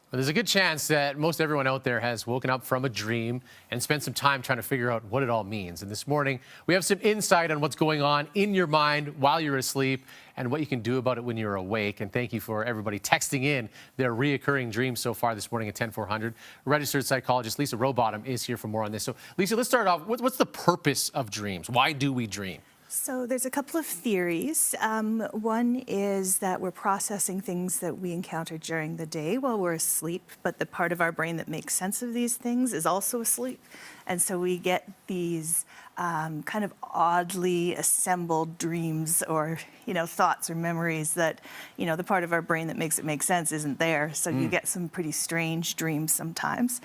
Well, there's a good chance that most everyone out there has woken up from a dream and spent some time trying to figure out what it all means. And this morning, we have some insight on what's going on in your mind while you're asleep and what you can do about it when you're awake. And thank you for everybody texting in their reoccurring dreams so far this morning at 10400. Registered psychologist Lisa Rowbottom is here for more on this. So, Lisa, let's start off. What's the purpose of dreams? Why do we dream? So there's a couple of theories. One is that we're processing things that we encounter during the day while we're asleep, but the part of our brain that makes sense of these things is also asleep. And so we get these kind of oddly assembled dreams or, thoughts or memories that, the part of our brain that makes it make sense isn't there. So you get some pretty strange dreams sometimes.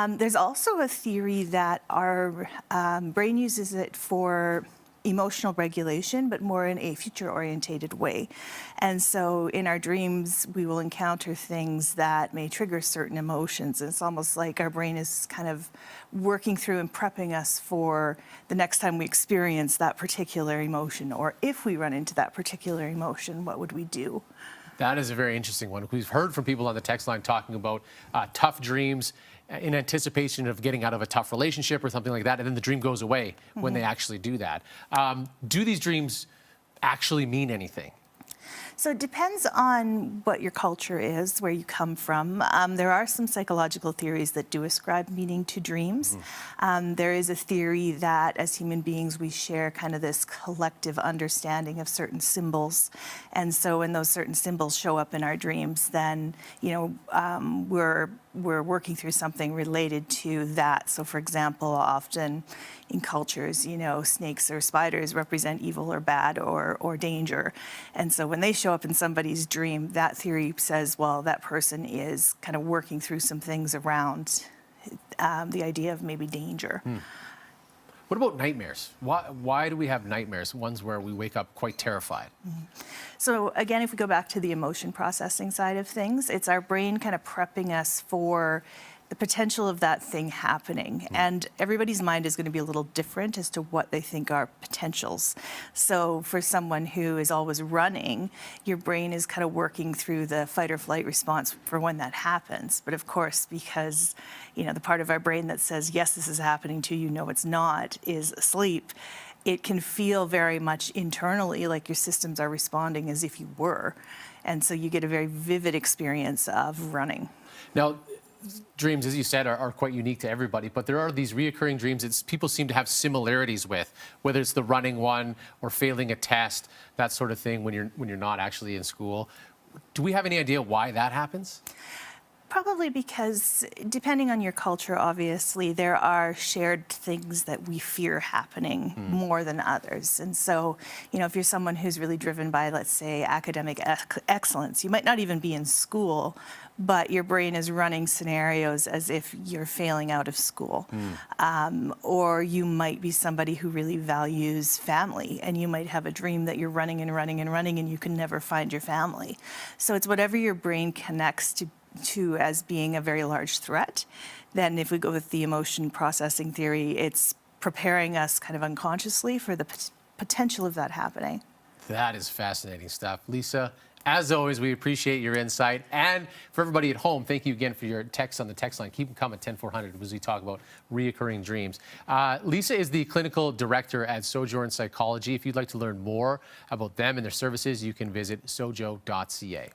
There's also a theory that our brain uses it for emotional regulation, but more in a future-orientated way. And so in our dreams, we will encounter things that may trigger certain emotions. It's almost like our brain is kind of working through and prepping us for the next time we experience that particular emotion, or if we run into that particular emotion, what would we do? That is a very interesting one. We've heard from people on the text line talking about tough dreams in anticipation of getting out of a tough relationship or something like that, and then the dream goes away when they actually do that. Do these dreams actually mean anything? So it depends on what your culture is, where you come from. There are some psychological theories that do ascribe meaning to dreams. There is a theory that as human beings, we share kind of this collective understanding of certain symbols. And so when those certain symbols show up in our dreams, then, we're working through something related to that. So for example, often in cultures, snakes or spiders represent evil or bad or danger. And so when they show up in somebody's dream, that theory says, well, that person is kind of working through some things around the idea of maybe danger. What about nightmares? Why do we have nightmares, ones where we wake up quite terrified? So again, if we go back to the emotion processing side of things, it's our brain kind of prepping us for the potential of that thing happening. And everybody's mind is going to be a little different as to what they think are potentials. So for someone who is always running, your brain is kind of working through the fight or flight response for when that happens. But of course, because, the part of our brain that says, yes, this is happening to you, no, it's not, is asleep, it can feel very much internally like your systems are responding as if you were. And so you get a very vivid experience of running. Now, dreams, as you said, are quite unique to everybody, but there are these reoccurring dreams that people seem to have similarities with, whether it's the running one or failing a test, that sort of thing when you're not actually in school. Do we have any idea why that happens? Probably because, depending on your culture, obviously, there are shared things that we fear happening more than others. And so, if you're someone who's really driven by, let's say, academic excellence, you might not even be in school, but your brain is running scenarios as if you're failing out of school. Or you might be somebody who really values family, and you might have a dream that you're running and running and running, and you can never find your family. So it's whatever your brain connects to as being a very large threat. Then if we go with the emotion processing theory, it's preparing us kind of unconsciously for the potential of that happening. That is fascinating stuff. Lisa, as always, we appreciate your insight. And for everybody at home, thank you again for your texts on the text line. Keep them coming, 10400, as we talk about reoccurring dreams. Lisa is the clinical director at Sojourn Psychology. If you'd like to learn more about them and their services, you can visit sojo.ca.